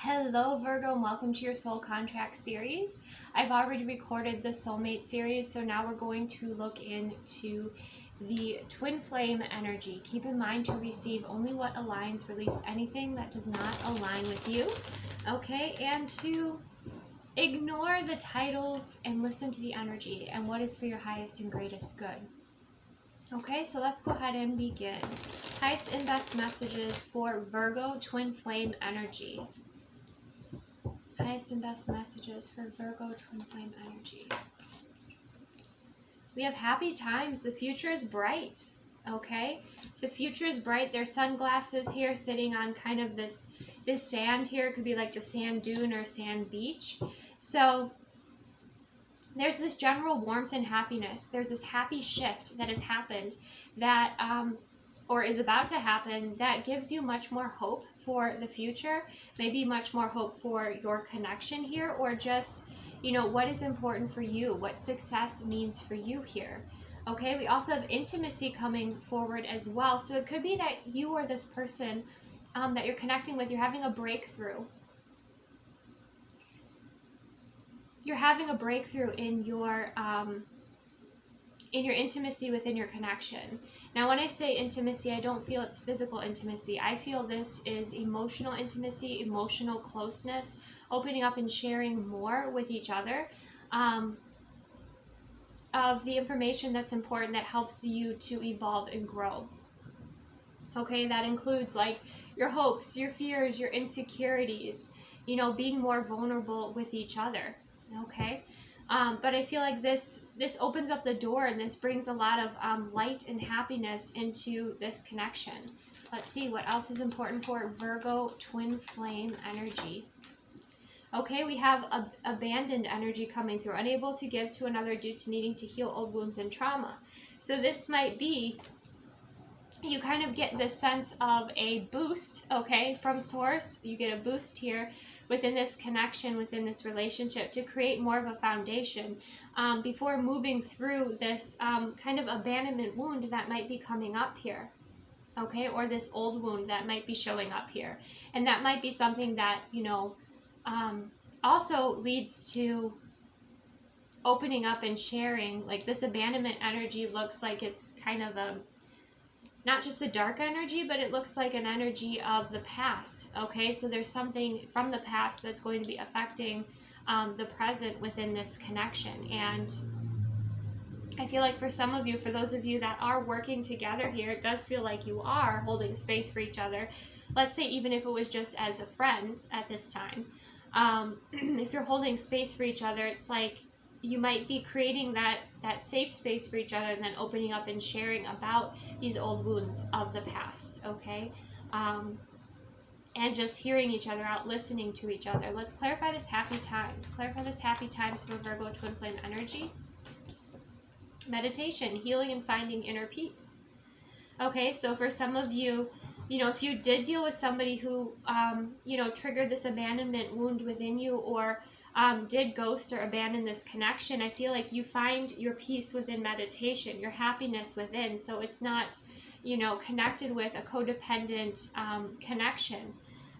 Hello Virgo, and welcome to your soul contract series. I've already recorded the soulmate series, so now we're going to look into the twin flame energy. Keep in mind to receive only what aligns, release anything that does not align with you. Okay, and to ignore the titles and listen to the energy and what is for your highest and greatest good. Okay, so let's go ahead and begin. Highest and best messages for Virgo twin flame energy. Highest and best messages for Virgo twin flame energy. We have happy times. The future is bright. Okay, the future is bright. There's sunglasses here sitting on kind of this sand here. It could be like the sand dune or sand beach. So there's this general warmth and happiness. There's this happy shift that has happened that or is about to happen that gives you much more hope for the future, maybe much more hope for your connection here, or just, you know, what is important for you, what success means for you here. Okay, we also have intimacy coming forward as well. So it could be that you or this person that you're connecting with, you're having a breakthrough. You're having a breakthrough in your intimacy within your connection. Now, when I say intimacy, I don't feel it's physical intimacy. I feel this is emotional intimacy, emotional closeness, opening up and sharing more with each other of the information that's important that helps you to evolve and grow. Okay, that includes like your hopes, your fears, your insecurities, you know, being more vulnerable with each other. Okay. But I feel like this opens up the door, and this brings a lot of light and happiness into this connection. Let's see what else is important for Virgo twin flame energy. Okay, we have abandoned energy coming through, unable to give to another due to needing to heal old wounds and trauma. So this might be, you kind of get this sense of a boost, okay, from source. You get a boost here within this connection, within this relationship, to create more of a foundation before moving through this kind of abandonment wound that might be coming up here, okay, or this old wound that might be showing up here. And that might be something that, you know, also leads to opening up and sharing. Like this abandonment energy looks like it's kind of a, not just a dark energy, but it looks like an energy of the past. Okay, so there's something from the past that's going to be affecting the present within this connection. And I feel like for some of you, for those of you that are working together here, it does feel like you are holding space for each other. Let's say even if it was just as a friends at this time, if you're holding space for each other, it's like you might be creating that safe space for each other, and then opening up and sharing about these old wounds of the past, okay? And just hearing each other out, listening to each other. Let's clarify this happy times. Clarify this happy times for Virgo twin flame energy. Meditation, healing and finding inner peace. Okay, so for some of you, you know, if you did deal with somebody who, you know, triggered this abandonment wound within you, or did ghost or abandon this connection, I feel like you find your peace within meditation, your happiness within. So it's not, you know, connected with a codependent connection.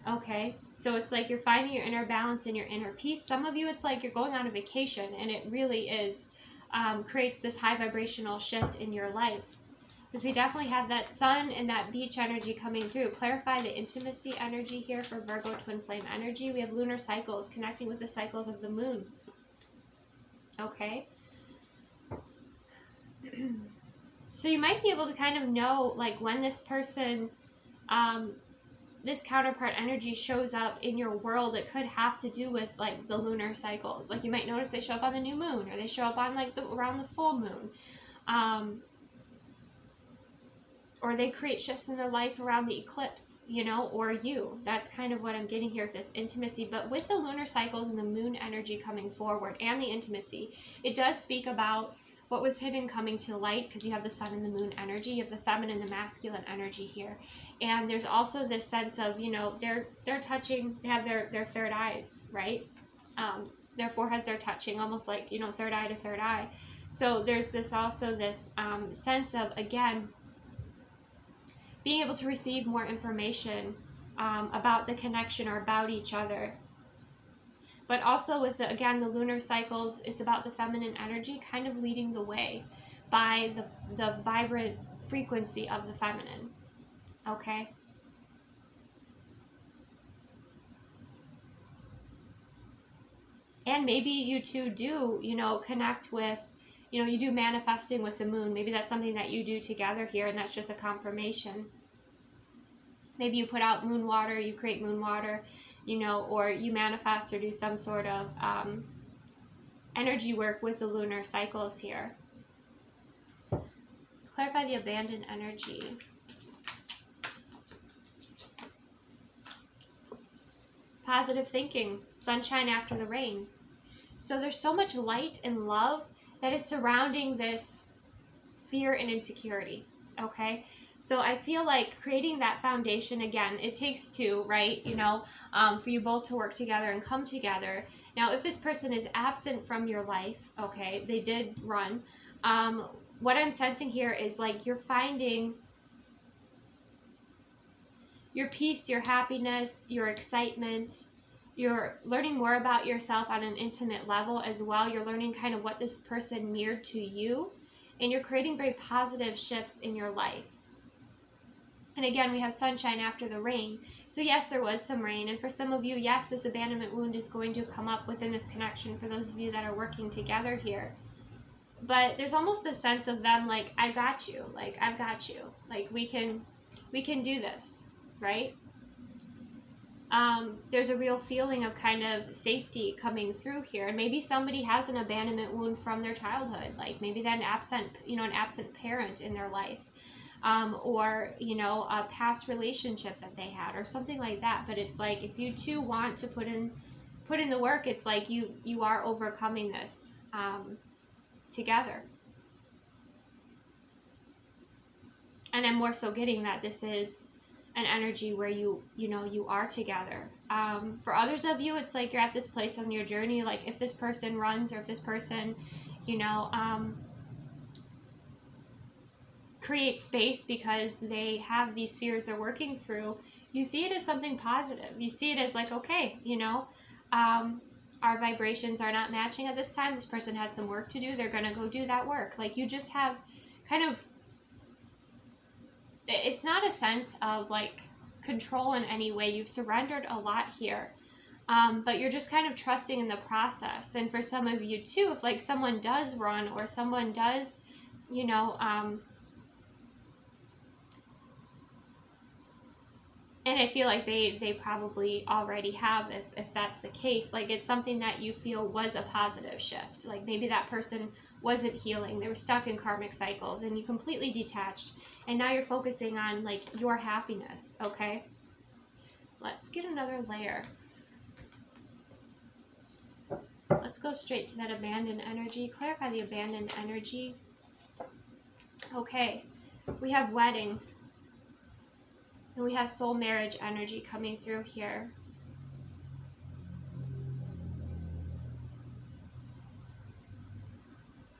Okay, so it's like you're finding your inner balance and your inner peace. Some of you, it's like you're going on a vacation, and it really is creates this high vibrational shift in your life. Because we definitely have that sun and that beach energy coming through. Clarify the intimacy energy here for Virgo twin flame energy. We have lunar cycles connecting with the cycles of the moon. Okay. So you might be able to kind of know like when this person, this counterpart energy shows up in your world. It could have to do with like the lunar cycles. Like you might notice they show up on the new moon, or they show up on like around the full moon. Or they create shifts in their life around the eclipse, you know, or you. That's kind of what I'm getting here with this intimacy. But with the lunar cycles and the moon energy coming forward and the intimacy, it does speak about what was hidden coming to light, because you have the sun and the moon energy, you have the feminine and the masculine energy here. And there's also this sense of, you know, they're touching, they have their third eyes, right? Their foreheads are touching, almost like, you know, third eye to third eye. So there's this also this sense of, again, being able to receive more information about the connection or about each other. But also with, again, the lunar cycles, it's about the feminine energy kind of leading the way by the vibrant frequency of the feminine. Okay? And maybe you two do, you know, connect with, you know, you do manifesting with the moon. Maybe that's something that you do together here, and that's just a confirmation. Maybe you put out moon water, you create moon water, you know, or you manifest or do some sort of energy work with the lunar cycles here. Let's clarify the abandoned energy. Positive thinking, sunshine after the rain. So there's so much light and love that is surrounding this fear and insecurity, okay? So I feel like creating that foundation, again, it takes two, right? You know, for you both to work together and come together. Now, if this person is absent from your life, okay, they did run, what I'm sensing here is like you're finding your peace, your happiness, your excitement. You're learning more about yourself on an intimate level as well. You're learning kind of what this person mirrored to you, and you're creating very positive shifts in your life. And again, we have sunshine after the rain. So yes, there was some rain. And for some of you, yes, this abandonment wound is going to come up within this connection for those of you that are working together here. But there's almost a sense of them like, I got you. Like, I've got you. Like, we can do this, right? There's a real feeling of kind of safety coming through here. And maybe somebody has an abandonment wound from their childhood. Like maybe they're an absent parent in their life. Or, you know, a past relationship that they had or something like that. But it's like, if you two want to put in the work, it's like you are overcoming this, together. And I'm more so getting that this is an energy where you are together. For others of you, it's like you're at this place on your journey, like if this person runs or if this person, you know, create space because they have these fears they're working through, you see it as something positive. You see it as like, okay, you know, our vibrations are not matching at this time. This person has some work to do. They're going to go do that work. Like you just have kind of, it's not a sense of like control in any way. You've surrendered a lot here. But you're just kind of trusting in the process. And for some of you too, if like someone does run or someone does, you know, and I feel like they probably already have, if that's the case, like it's something that you feel was a positive shift. Like maybe that person wasn't healing. They were stuck in karmic cycles and you completely detached. And now you're focusing on like your happiness, okay? Let's get another layer. Let's go straight to that abandoned energy. Clarify the abandoned energy. Okay, we have wedding. And we have soul marriage energy coming through here.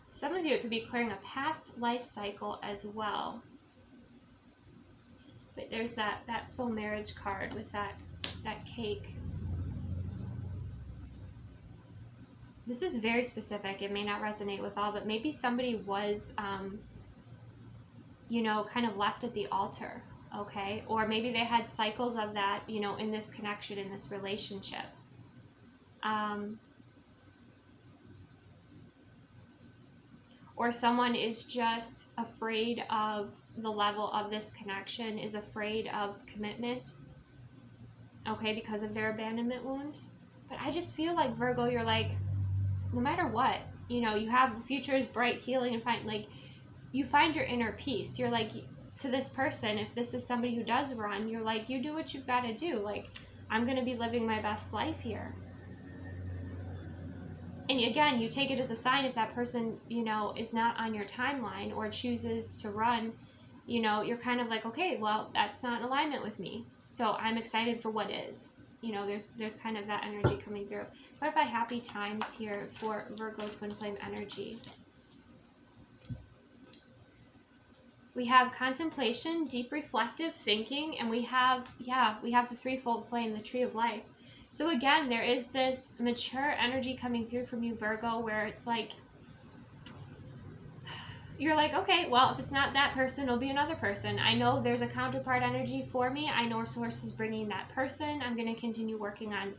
Some of you, it could be clearing a past life cycle as well. But there's that soul marriage card with that cake. This is very specific. It may not resonate with all, but maybe somebody was, you know, kind of left at the altar. Okay, or maybe they had cycles of that, you know, in this connection, in this relationship. Or someone is just afraid of the level of this connection, is afraid of commitment, okay, because of their abandonment wound. But I just feel like, Virgo, you're like, no matter what, you know, you have the future is bright, healing, and find, like, you find your inner peace. You're like, to this person, if this is somebody who does run, you're like, you do what you've got to do. Like, I'm going to be living my best life here. And again, you take it as a sign if that person, you know, is not on your timeline or chooses to run, you know, you're kind of like, okay, well, that's not in alignment with me. So I'm excited for what is. You know, there's kind of that energy coming through. Clarify happy times here for Virgo twin flame energy. We have contemplation, deep reflective thinking, and we have the threefold flame, the tree of life. So again, there is this mature energy coming through from you, Virgo, where it's like, you're like, okay, well, if it's not that person, it'll be another person. I know there's a counterpart energy for me. I know Source is bringing that person. I'm going to continue working on,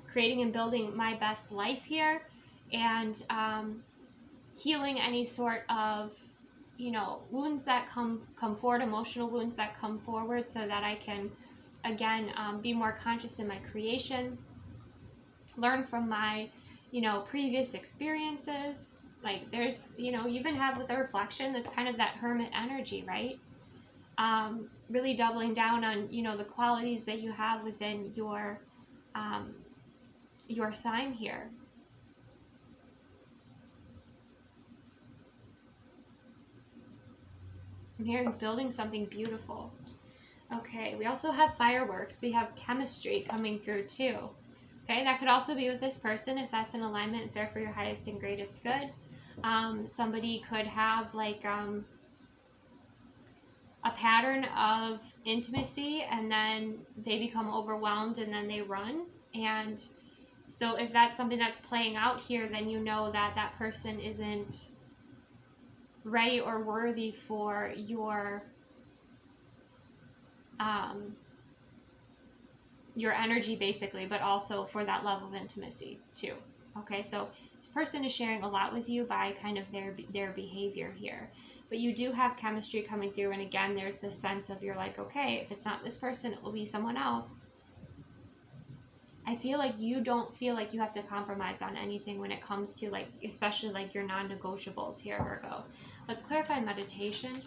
creating and building my best life here, and healing any sort of, wounds that come forward, emotional wounds that come forward, so that I can, again, be more conscious in my creation, learn from my, previous experiences. Like there's, you even have with a reflection, that's kind of that hermit energy, right? Really doubling down on, the qualities that you have within your sign here. I'm hearing building something beautiful. Okay, we also have fireworks. We have chemistry coming through too. Okay, that could also be with this person if that's in alignment, if they're for your highest and greatest good. Somebody could have like a pattern of intimacy, and then they become overwhelmed and then they run. And so if that's something that's playing out here, then you know that that person isn't ready or worthy for your energy, basically, but also for that level of intimacy too. Okay, so this person is sharing a lot with you by kind of their behavior here, but you do have chemistry coming through. And again, there's this sense of, you're like, okay, if it's not this person, it will be someone else. I feel like you don't feel like you have to compromise on anything when it comes to, like, especially like your non-negotiables here, Virgo. Let's clarify meditation.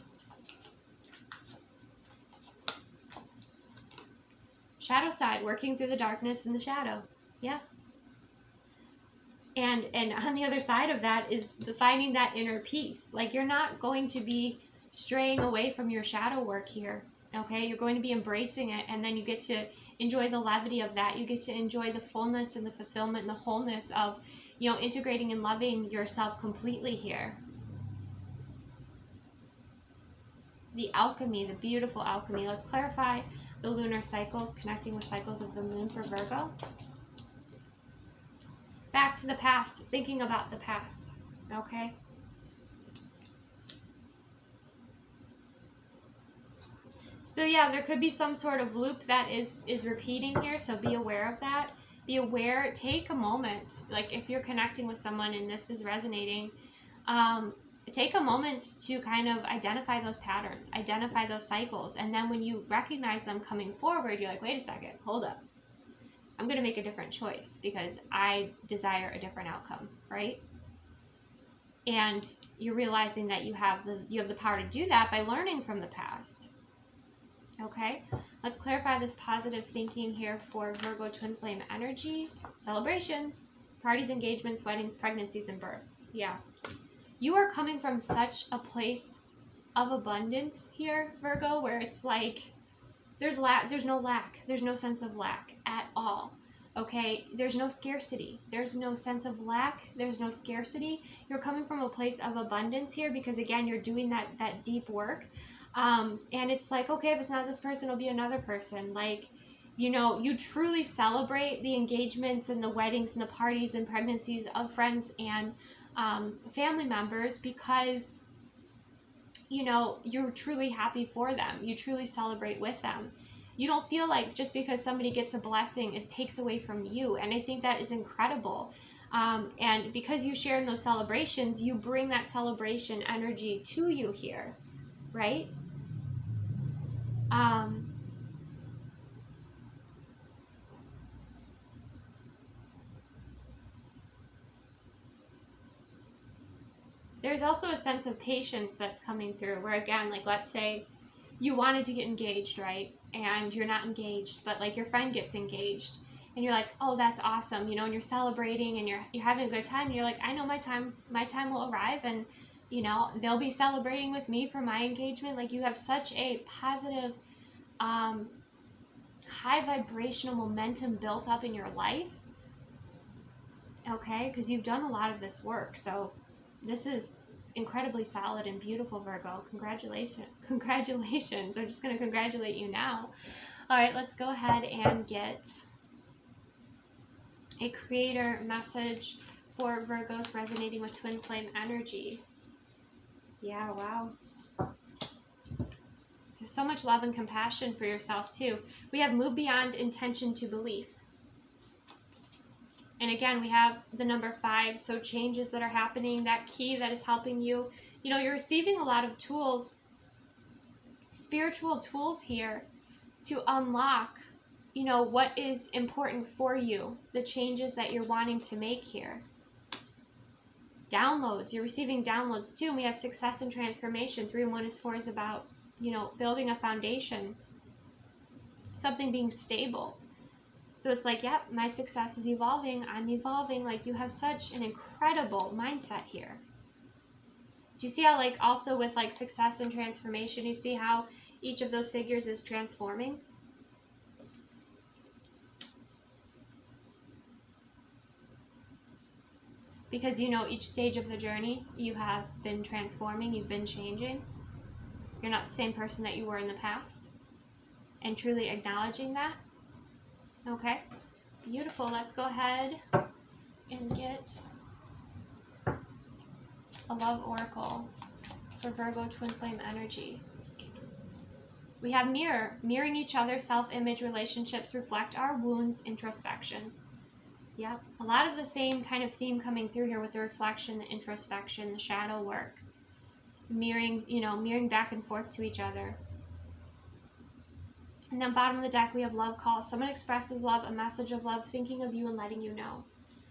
Shadow side, working through the darkness and the shadow. Yeah. And on the other side of that is finding that inner peace. Like, you're not going to be straying away from your shadow work here. Okay, you're going to be embracing it, and then you get to enjoy the levity of that. You get to enjoy the fullness and the fulfillment and the wholeness of, integrating and loving yourself completely here. The alchemy, the beautiful alchemy. Let's clarify the lunar cycles, connecting with cycles of the moon for Virgo. Back to the past, thinking about the past, okay? So yeah, there could be some sort of loop that is repeating here, so be aware of that. Be aware, take a moment, like if you're connecting with someone and this is resonating, take a moment to kind of identify those patterns, identify those cycles, and then when you recognize them coming forward, you're like, wait a second, hold up. I'm going to make a different choice because I desire a different outcome, right? And you're realizing that you have the power to do that by learning from the past. Okay, let's clarify this positive thinking here for Virgo twin flame energy. Celebrations, parties, engagements, weddings, pregnancies, and births. Yeah. You are coming from such a place of abundance here, Virgo, where it's like there's no lack. There's no sense of lack at all. Okay, there's no scarcity. There's no sense of lack. There's no scarcity. You're coming from a place of abundance here because, again, you're doing that deep work. And it's like, okay, if it's not this person, it'll be another person. Like, you truly celebrate the engagements and the weddings and the parties and pregnancies of friends and family members because, you're truly happy for them. You truly celebrate with them. You don't feel like just because somebody gets a blessing, it takes away from you. And I think that is incredible. And because you share in those celebrations, you bring that celebration energy to you here, right? There's also a sense of patience that's coming through where, again, like, let's say you wanted to get engaged, right? And you're not engaged, but like your friend gets engaged and you're like, oh, that's awesome, and you're celebrating and you're having a good time. And you're like, I know my time will arrive, and they'll be celebrating with me for my engagement. Like, you have such a positive, high vibrational momentum built up in your life, okay? Because you've done a lot of this work. So this is incredibly solid and beautiful, Virgo. Congratulations. Congratulations. I'm just going to congratulate you now. All right, let's go ahead and get a creator message for Virgos resonating with twin flame energy. Yeah, wow. There's so much love and compassion for yourself too. We have move beyond intention to belief. And again, we have the number 5, so changes that are happening, that key that is helping you. You know, you're receiving a lot of tools, spiritual tools here to unlock, you know, what is important for you, the changes that you're wanting to make here. Downloads, you're receiving downloads too. And we have success and transformation. 3 and 1 is 4 is about, you know, building a foundation, something being stable. So it's like, yep, my success is evolving. I'm evolving. Like, you have such an incredible mindset here. Do you see how, like, also with like success and transformation, you see how each of those figures is transforming? Because, you know, each stage of the journey, you have been transforming, you've been changing. You're not the same person that you were in the past. And truly acknowledging that. Okay, beautiful. Let's go ahead and get a love oracle for Virgo twin flame energy. We have mirror. Mirroring each other, self-image relationships reflect our wounds, introspection. Yep, a lot of the same kind of theme coming through here with the reflection, the introspection, the shadow work. Mirroring, you know, mirroring back and forth to each other. And then bottom of the deck, we have love call. Someone expresses love, a message of love, thinking of you and letting you know.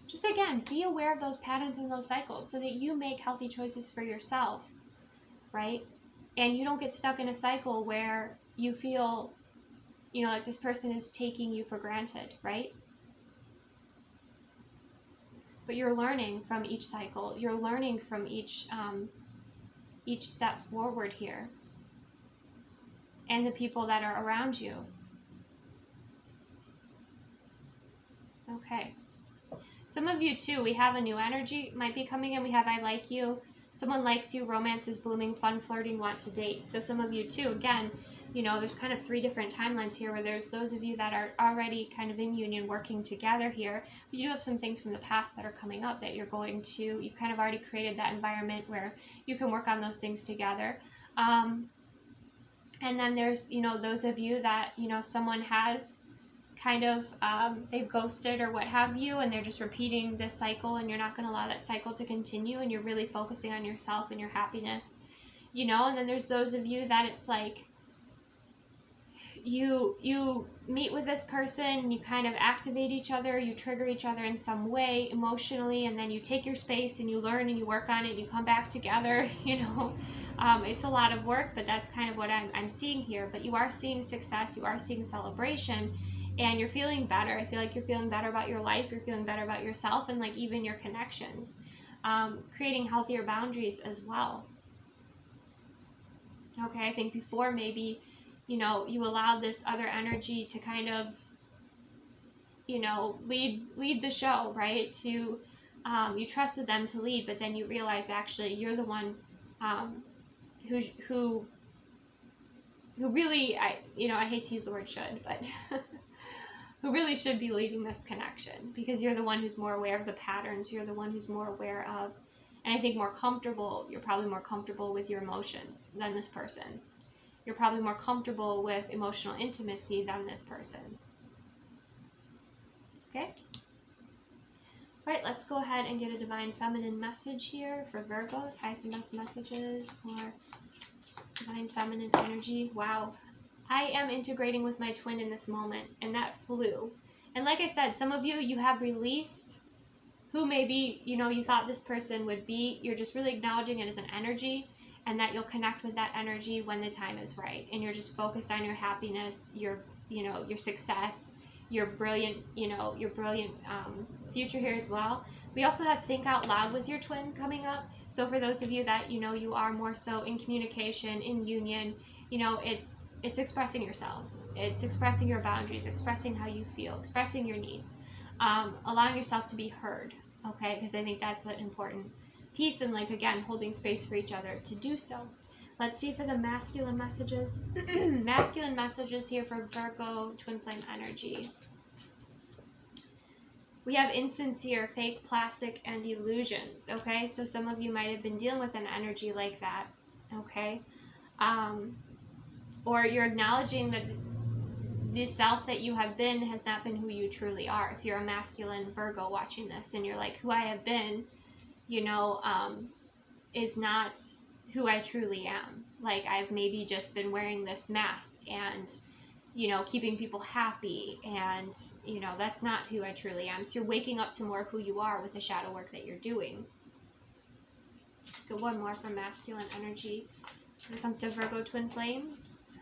Just again, be aware of those patterns and those cycles so that you make healthy choices for yourself, right? And you don't get stuck in a cycle where you feel, you know, like this person is taking you for granted, right? But you're learning from each cycle. You're learning from each step forward here. And the people that are around you. Okay. Some of you too, we have a new energy might be coming in. We have I like you. Someone likes you. Romance is blooming. Fun, flirting, want to date. So some of you too, again, you know, there's kind of 3 different timelines here where there's those of you that are already kind of in union working together here. But you do have some things from the past that are coming up that you're going to, you've kind of already created that environment where you can work on those things together. And then there's, you know, those of you that, you know, someone has kind of, they've ghosted or what have you, and they're just repeating this cycle, and you're not going to allow that cycle to continue, and you're really focusing on yourself and your happiness, you know. And then there's those of you that it's like, you meet with this person, you kind of activate each other, you trigger each other in some way emotionally, and then you take your space and you learn and you work on it and you come back together, you know. It's a lot of work, but that's kind of what I'm seeing here. But you are seeing success, you are seeing celebration, and you're feeling better. I feel like you're feeling better about your life, you're feeling better about yourself, and like even your connections. Creating healthier boundaries as well. Okay, I think before maybe, you know, you allowed this other energy to kind of, you know, lead the show, right? To you trusted them to lead, but then you realized actually you're the one who really, I hate to use the word should, but who really should be leading this connection, because you're the one who's more aware of the patterns, you're the one who's more aware of, and I think more comfortable, you're probably more comfortable with your emotions than this person. You're probably more comfortable with emotional intimacy than this person. Okay? All right, let's go ahead and get a divine feminine message here for Virgos. Highest and best messages for divine feminine energy. Wow. I am integrating with my twin in this moment, and that flew. And like I said, some of you, you have released who maybe, you know, you thought this person would be. You're just really acknowledging it as an energy, and that you'll connect with that energy when the time is right. And you're just focused on your happiness, your success, your brilliant future here as well. We also have think out loud with your twin coming up. So for those of you that, you know, you are more so in communication, in union, you know, it's expressing yourself. It's expressing your boundaries, expressing how you feel, expressing your needs, allowing yourself to be heard. Okay, because I think that's an important peace and like, again, holding space for each other to do so. Let's see for the masculine messages. Masculine messages here for Virgo twin flame energy. We have insincere, fake, plastic, and illusions, okay? So some of you might have been dealing with an energy like that, okay? Or you're acknowledging that the self that you have been has not been who you truly are. If you're a masculine Virgo watching this and you're like, who I have been, you know, is not who I truly am. Like, I've maybe just been wearing this mask and, you know, keeping people happy, and, you know, that's not who I truly am. So you're waking up to more of who you are with the shadow work that you're doing. Let's go one more for masculine energy. When it comes to Virgo twin flames,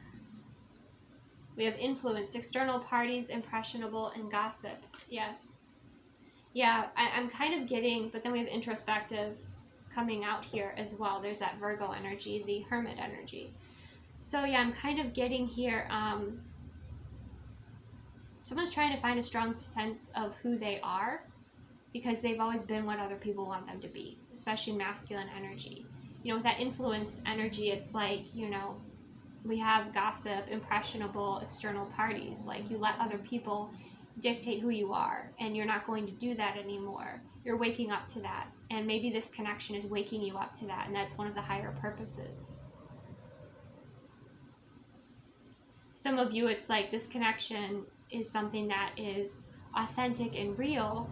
we have influence, external parties, impressionable, and gossip. Yes. Yeah, I'm kind of getting, but then we have introspective coming out here as well. There's that Virgo energy, the hermit energy. So yeah, I'm kind of getting here, someone's trying to find a strong sense of who they are because they've always been what other people want them to be, especially masculine energy. You know, with that influenced energy, it's like, you know, we have gossip, impressionable, external parties. Like, you let other people dictate who you are, and you're not going to do that anymore. You're waking up to that, and maybe this connection is waking you up to that, and that's one of the higher purposes. Some of you, it's like this connection is something that is authentic and real,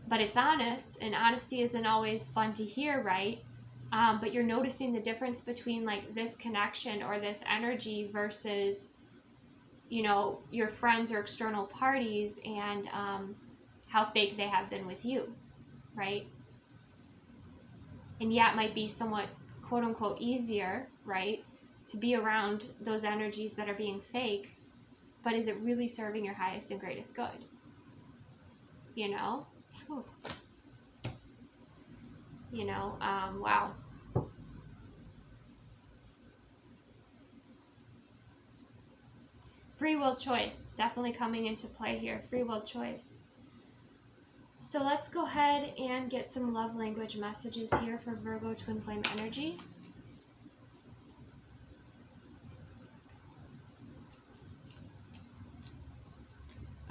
but it's honest, and honesty isn't always fun to hear, right? But you're noticing the difference between like this connection or this energy versus, you know, your friends or external parties, and how fake they have been with you, right? And yeah, it might be somewhat quote unquote easier, right, to be around those energies that are being fake, but is it really serving your highest and greatest good? You know? Whew. You know, wow. Free will choice, definitely coming into play here. Free will choice. So let's go ahead and get some love language messages here for Virgo twin flame energy.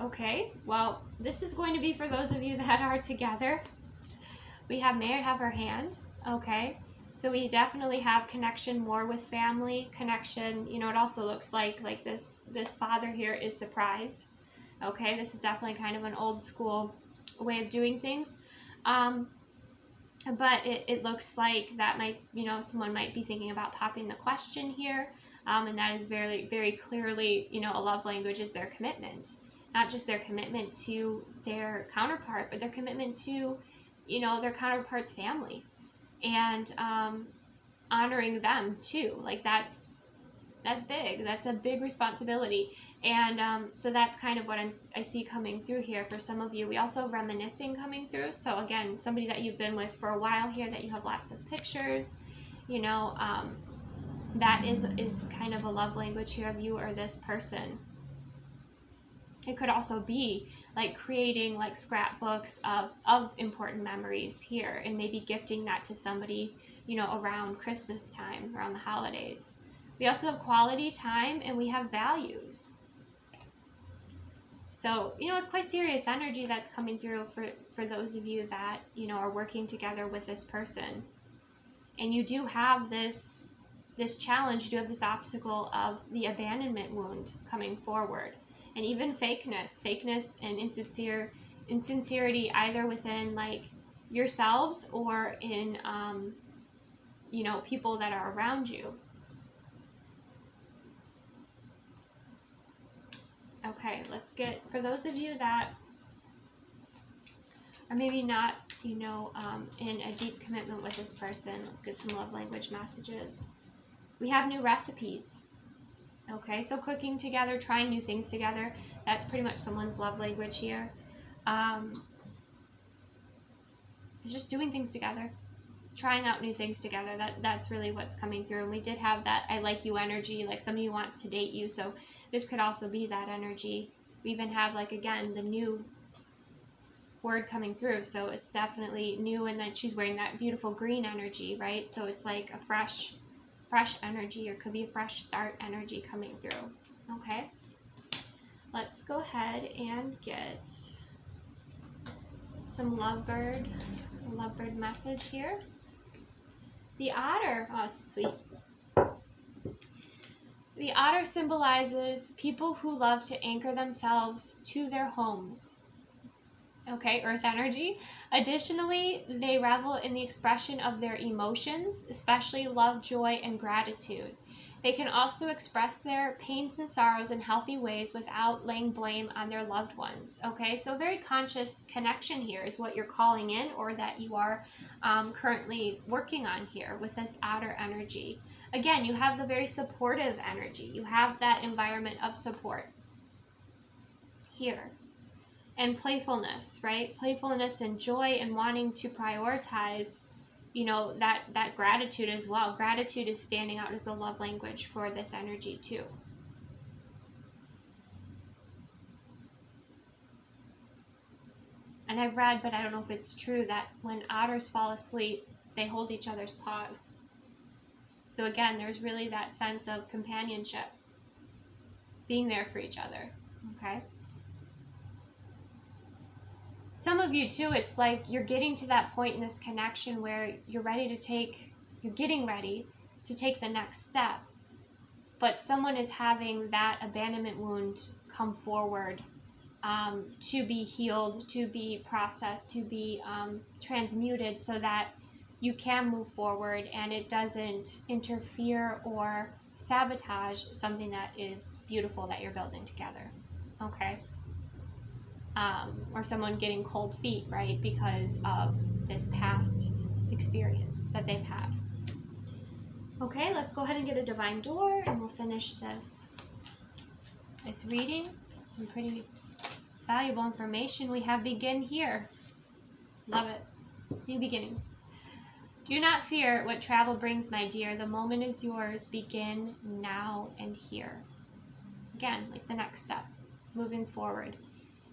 Okay, well, this is going to be for those of you that are together. We have May I Have Her Hand? Okay, so we definitely have connection more with family, connection, you know, it also looks like this father here is surprised. Okay, this is definitely kind of an old school way of doing things. But it looks like that might, you know, someone might be thinking about popping the question here. And that is very, very clearly, you know, a love language is their commitment. Not just their commitment to their counterpart, but their commitment to, you know, their counterpart's family, and honoring them too. Like, that's big. That's a big responsibility. And so that's kind of what I see coming through here for some of you. We also have reminiscing coming through. So again, somebody that you've been with for a while here, that you have lots of pictures, you know, that is kind of a love language here of you or this person. It could also be like creating like scrapbooks of important memories here, and maybe gifting that to somebody, you know, around Christmas time, around the holidays. We also have quality time, and we have values. So, you know, it's quite serious energy that's coming through for those of you that, you know, are working together with this person. And you do have this challenge, you do have this obstacle of the abandonment wound coming forward. And even fakeness and insincerity, either within like yourselves or in, you know, people that are around you. Okay, let's get, for those of you that are maybe not, you know, in a deep commitment with this person, let's get some love language messages. We have new recipes. Okay, so cooking together, trying new things together, that's pretty much someone's love language here. It's just doing things together, trying out new things together. That's really what's coming through. And we did have that I like you energy, like somebody wants to date you, so this could also be that energy. We even have, like, again, the new word coming through. So it's definitely new. And then she's wearing that beautiful green energy, right? So it's like a fresh energy, or could be a fresh start energy coming through. Okay. Let's go ahead and get some lovebird message here. The otter. Oh, this is sweet. The otter symbolizes people who love to anchor themselves to their homes. Okay, earth energy. Additionally, they revel in the expression of their emotions, especially love, joy, and gratitude. They can also express their pains and sorrows in healthy ways without laying blame on their loved ones. Okay, so very conscious connection here is what you're calling in, or that you are currently working on here with this otter energy. Again, you have the very supportive energy. You have that environment of support here. And playfulness, right? Playfulness and joy, and wanting to prioritize, you know, that gratitude as well. Gratitude is standing out as a love language for this energy too. And I've read, but I don't know if it's true, that when otters fall asleep, they hold each other's paws. So again, there's really that sense of companionship, being there for each other, okay? Some of you too, it's like you're getting to that point in this connection where you're getting ready to take the next step, but someone is having that abandonment wound come forward, to be healed, to be processed, to be transmuted, so that you can move forward and it doesn't interfere or sabotage something that is beautiful that you're building together, okay? Or someone getting cold feet, right, because of this past experience that they've had. Okay, let's go ahead and get a divine door, and we'll finish this reading. Some pretty valuable information. We have begin here. Love it. New beginnings. Do not fear what travel brings, my dear. The moment is yours. Begin now and here. Again, like the next step, moving forward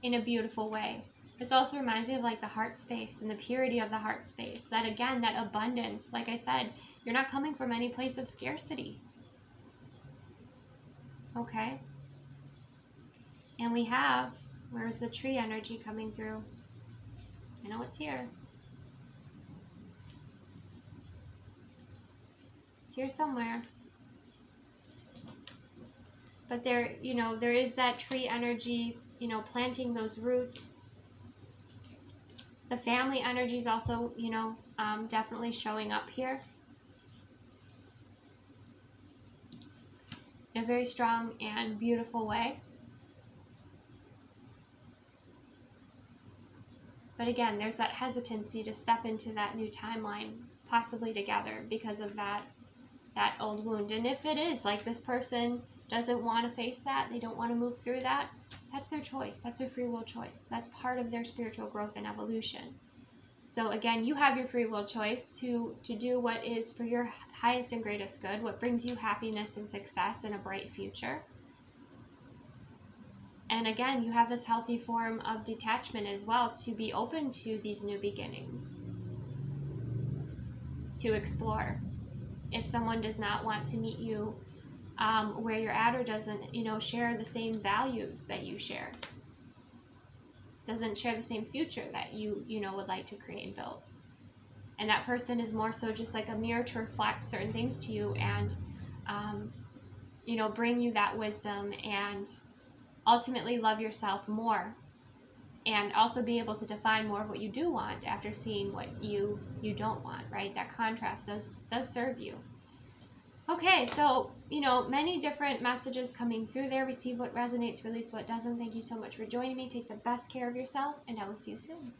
in a beautiful way. This also reminds me of like the heart space and the purity of the heart space. That again, that abundance, like I said, you're not coming from any place of scarcity. Okay? And we have, where's the tree energy coming through? I know it's here. It's here somewhere. But there, you know, there is that tree energy, you know, planting those roots. The family energy is also, you know, definitely showing up here in a very strong and beautiful way. But again, there's that hesitancy to step into that new timeline, possibly together, because of that old wound. And if it is like this person doesn't want to face that, they don't want to move through that, that's their choice. That's their free will choice. That's part of their spiritual growth and evolution. So again, you have your free will choice to do what is for your highest and greatest good, what brings you happiness and success and a bright future. And again, you have this healthy form of detachment as well, to be open to these new beginnings, to explore. If someone does not want to meet you where you're at, or doesn't, you know, share the same values that you share, doesn't share the same future that you know, would like to create and build. And that person is more so just like a mirror to reflect certain things to you and, you know, bring you that wisdom and ultimately love yourself more, and also be able to define more of what you do want after seeing what you don't want, right? That contrast does serve you. Okay, so, you know, many different messages coming through there. Receive what resonates, release what doesn't. Thank you so much for joining me. Take the best care of yourself, and I will see you soon.